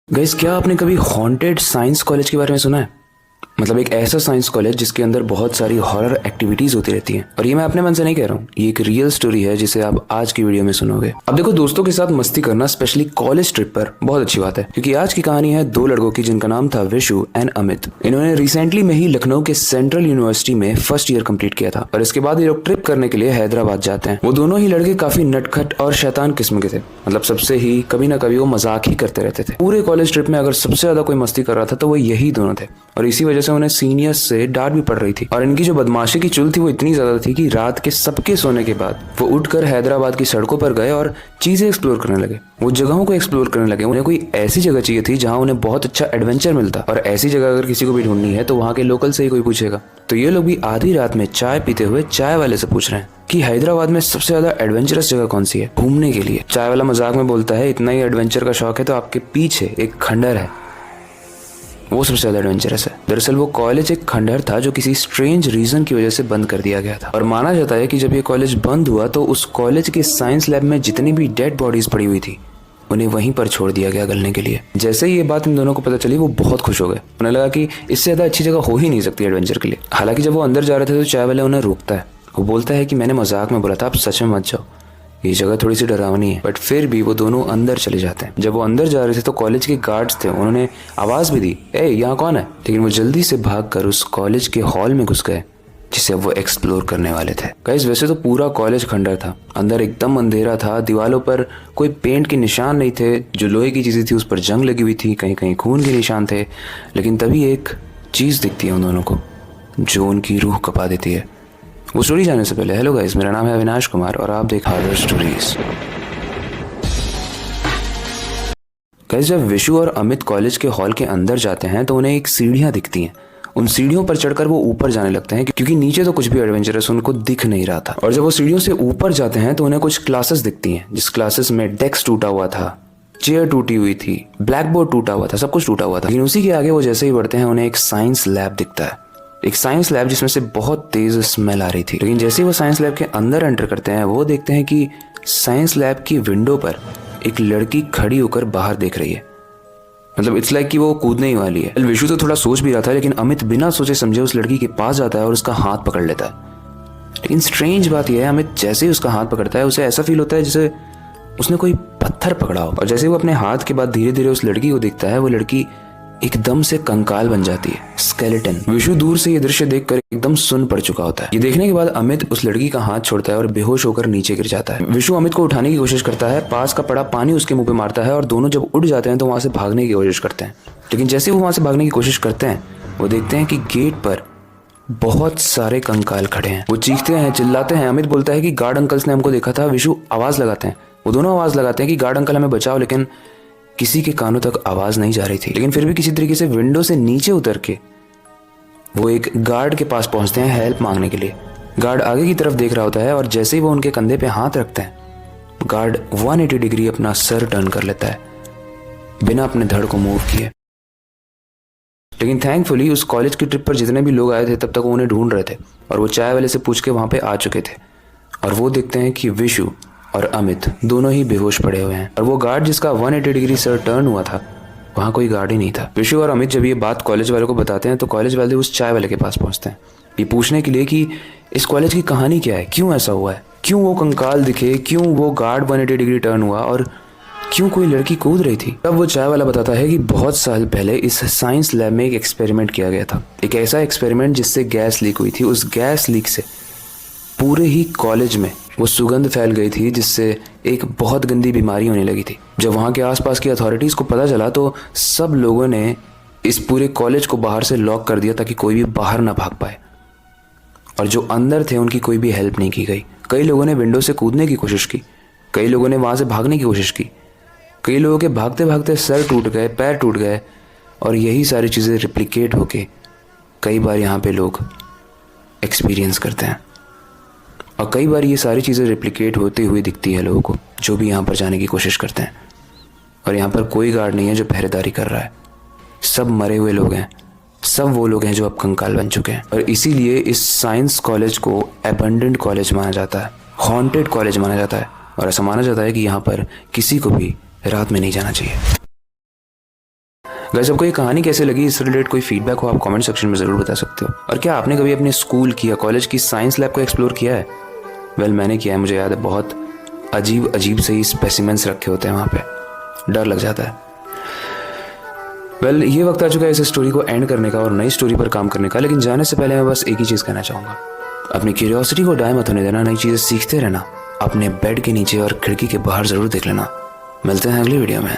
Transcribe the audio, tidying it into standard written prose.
Guys, क्या आपने कभी हॉन्टेड साइंस कॉलेज के बारे में सुना है? मतलब एक ऐसा साइंस कॉलेज जिसके अंदर बहुत सारी हॉरर एक्टिविटीज होती रहती हैं। और ये मैं अपने मन से नहीं कह रहा हूँ, ये एक रियल स्टोरी है जिसे आप आज की वीडियो में सुनोगे। अब देखो, दोस्तों के साथ मस्ती करना स्पेशली कॉलेज ट्रिप पर बहुत अच्छी बात है, क्योंकि आज की कहानी है दो लड़कों की जिनका नाम था विशु एंड अमित। इन्होंने रिसेंटली में ही लखनऊ के सेंट्रल यूनिवर्सिटी में फर्स्ट ईयर कंप्लीट किया था और इसके बाद ये लोग ट्रिप करने के लिए हैदराबाद जाते हैं। वो दोनों ही लड़के काफी नटखट और शैतान किस्म के थे। मतलब सबसे ही कभी ना कभी वो मजाक ही करते रहते थे। पूरे कॉलेज ट्रिप में अगर सबसे ज्यादा कोई मस्ती कर रहा था तो वो यही दोनों थे, और इसी वजह से उन्हें सीनियर्स से डांट भी पड़ रही थी। और इनकी जो बदमाशी की चुल थी वो इतनी ज्यादा थी कि रात के सबके सोने के बाद वो उठकर हैदराबाद की सड़कों पर गए और चीजें एक्सप्लोर करने लगे। वो जगहों को एक्सप्लोर करने लगे। उन्हें कोई ऐसी जगह चाहिए थी जहां उन्हें बहुत अच्छा एडवेंचर मिलता, और ऐसी जगह अगर किसी को भी ढूंढनी है तो वहां के लोकल से ही कोई पूछेगा। तो ये लोग भी आधी रात में चाय पीते हुए चाय वाले से पूछ रहे हैं कि हैदराबाद में सबसे ज्यादा एडवेंचरस जगह कौन सी है घूमने के लिए। चाय वाला मजाक में बोलता है, इतना ही एडवेंचर का शौक है तो आपके पीछे एक खंडर है, वो सबसे ज्यादा एडवेंचरस है। दरअसल वो कॉलेज एक खंडहर था जो किसी स्ट्रेंज रीजन की वजह से बंद कर दिया गया था। और माना जाता है कि जब ये कॉलेज बंद हुआ तो उस कॉलेज के साइंस लैब में जितनी भी डेड बॉडीज पड़ी हुई थी उन्हें वहीं पर छोड़ दिया गया गलने के लिए। जैसे ही ये बात इन दोनों को पता चली वो बहुत खुश हो गए। उन्हें लगा कि इससे ज्यादा अच्छी जगह हो ही नहीं सकती एडवेंचर के लिए। हालांकि जब वो अंदर जा रहे थे तो चाय वाला उन्हें रोकता है। वो बोलता है कि मैंने मजाक में बोला था, आप सच में मत जाओ, ये जगह थोड़ी सी डरावनी है। बट फिर भी वो दोनों अंदर चले जाते हैं। जब वो अंदर जा रहे थे तो कॉलेज के गार्ड्स थे, उन्होंने आवाज भी दी, ए यहाँ कौन है? लेकिन वो जल्दी से भागकर उस कॉलेज के हॉल में घुस गए जिसे वो एक्सप्लोर करने वाले थे। गाइस, वैसे तो पूरा कॉलेज खंडर था, अंदर एकदम अंधेरा था, दीवारों पर कोई पेंट के निशान नहीं थे, जो लोहे की चीजें थी उस पर जंग लगी हुई थी, कहीं कहीं खून के निशान थे। लेकिन तभी एक चीज दिखती है उन दोनों को जो उनकी रूह कपा देती है। वो स्टोरी जानने से पहले, हेलो गाइस, मेरा नाम है अविनाश कुमार और आप देख हॉरर स्टोरीज। गाइस, जब विशु और अमित कॉलेज के हॉल के अंदर जाते हैं तो उन्हें एक सीढ़ियां दिखती हैं। उन सीढ़ियों पर चढ़कर वो ऊपर जाने लगते हैं क्योंकि नीचे तो कुछ भी एडवेंचरस उनको दिख नहीं रहा था। और जब वो सीढ़ियों से ऊपर जाते हैं तो उन्हें कुछ क्लासेस दिखती हैं, जिस क्लासेस में डेस्क टूटा हुआ था, चेयर टूटी हुई थी, ब्लैक बोर्ड टूटा हुआ था, सब कुछ टूटा हुआ था। लेकिन उसी के आगे वो जैसे ही बढ़ते हैं उन्हें एक साइंस लैब दिखता है। एक साइंस लैब जिसमें से बहुत तेज स्मेल आ रही थी। लेकिन जैसे ही वो साइंस लैब के अंदर एंटर करते हैं वो देखते हैं कि साइंस लैब की विंडो पर एक लड़की खड़ी होकर बाहर देख रही है। मतलब इट्स लाइक कि वो कूदने ही वाली है। विशु तो थोड़ा सोच भी रहा था, लेकिन अमित बिना सोचे समझे उस लड़की के पास जाता है और उसका हाथ पकड़ लेता है। लेकिन स्ट्रेंज बात यह है, अमित जैसे ही उसका हाथ पकड़ता है उसे ऐसा फील होता है जैसे उसने कोई पत्थर पकड़ा हो। और जैसे ही वो अपने हाथ के बाद धीरे धीरे उस लड़की को देखता है वो लड़की एकदम से कंकाल बन जाती है, स्केलेटन। विशु दूर से ये दृश्य देखकर एकदम सुन पड़ चुका होता है। ये देखने के बाद अमित उस लड़की का हाथ छोड़ता है और बेहोश होकर नीचे गिर जाता है। विशु अमित को उठाने की कोशिश करता है, पास का पड़ा पानी उसके मुंह पे मारता है और दोनों जब उठ जाते हैं तो वहां से भागने की कोशिश करते हैं। लेकिन जैसे वो वहां से भागने की कोशिश करते हैं वो देखते हैं कि गेट पर बहुत सारे कंकाल खड़े हैं। वो चीखते हैं, चिल्लाते हैं। अमित बोलता है कि गार्ड अंकल्स ने हमको देखा था। विशु आवाज लगाते हैं, वो दोनों आवाज लगाते हैं कि गार्ड अंकल हमें बचाओ, लेकिन किसी के कानों तक आवाज नहीं जा रही थी। लेकिन फिर भी किसी तरीके से विंडो से नीचे उतर के वो एक गार्ड के पास पहुंचते हैं हेल्प मांगने के लिए। गार्ड आगे की तरफ देख रहा होता है और जैसे ही वो उनके कंधे पे हाथ रखते हैं गार्ड 180 डिग्री अपना सर टर्न कर लेता है बिना अपने धड़ को मूव किए। लेकिन थैंकफुली उस कॉलेज की ट्रिप पर जितने भी लोग आए थे तब तक वो उन्हें ढूंढ रहे थे और वो चाय वाले से पूछ के वहां पे आ चुके थे। और वो देखते हैं कि विशु और अमित दोनों ही बेहोश पड़े हुए हैं। और वो गार्ड जिसका 180 डिग्री सर टर्न हुआ था वहां कोई गार्ड ही नहीं था। विशु और अमित जब ये बात कॉलेज वालों को बताते हैं तो कॉलेज वाले उस चाय वाले के पास पहुंचते हैं ये पूछने के लिए कि इस कॉलेज की कहानी क्या है, क्यों ऐसा हुआ है, क्यों वो कंकाल दिखे, क्यों वो गार्ड 180 डिग्री टर्न हुआ और क्यों कोई लड़की कूद रही थी। तब वो चाय वाला बताता है कि बहुत साल पहले इस साइंस लैब में एक एक्सपेरिमेंट किया गया था। एक ऐसा एक्सपेरिमेंट जिससे गैस लीक हुई थी। उस गैस लीक से पूरे ही कॉलेज में वो सुगंध फैल गई थी जिससे एक बहुत गंदी बीमारी होने लगी थी। जब वहाँ के आसपास की अथॉरिटीज़ को पता चला तो सब लोगों ने इस पूरे कॉलेज को बाहर से लॉक कर दिया ताकि कोई भी बाहर ना भाग पाए। और जो अंदर थे उनकी कोई भी हेल्प नहीं की गई। कई लोगों ने विंडो से कूदने की कोशिश की, कई लोगों ने वहाँ से भागने की कोशिश की, कई लोगों के भागते भागते सर टूट गए, पैर टूट गए। और यही सारी चीज़ें रिप्लिकेट होके कई बार यहाँ पे लोग एक्सपीरियंस करते हैं। और कई बार ये सारी चीज़ें रिप्लिकेट होती हुई दिखती है लोगों को जो भी यहाँ पर जाने की कोशिश करते हैं। और यहाँ पर कोई गार्ड नहीं है जो पहरेदारी कर रहा है, सब मरे हुए लोग हैं, सब वो लोग हैं जो अब कंकाल बन चुके हैं। और इसीलिए इस साइंस कॉलेज को एबंडेंट कॉलेज माना जाता है, हॉन्टेड कॉलेज माना जाता है। और ऐसा माना जाता है कि यहाँ पर किसी को भी रात में नहीं जाना चाहिए। गाइस आपको ये कहानी कैसे लगी, इससे रिलेटेड कोई फीडबैक हो आप कमेंट सेक्शन में ज़रूर बता सकते हो। और क्या आपने कभी अपने स्कूल की या कॉलेज की साइंस लैब को एक्सप्लोर किया है? वेल मैंने किया है, मुझे याद है बहुत अजीब अजीब से ही स्पेसिमेंस रखे होते हैं वहाँ पे, डर लग जाता है। वेल ये वक्त आ चुका है इस स्टोरी को एंड करने का और नई स्टोरी पर काम करने का, लेकिन जाने से पहले मैं बस एक ही चीज़ कहना चाहूँगा, अपनी क्यूरियोसिटी को डाय मत होने देना, नई चीज़ें सीखते रहना, अपने बेड के नीचे और खिड़की के बाहर ज़रूर देख लेना। मिलते हैं अगली वीडियो में।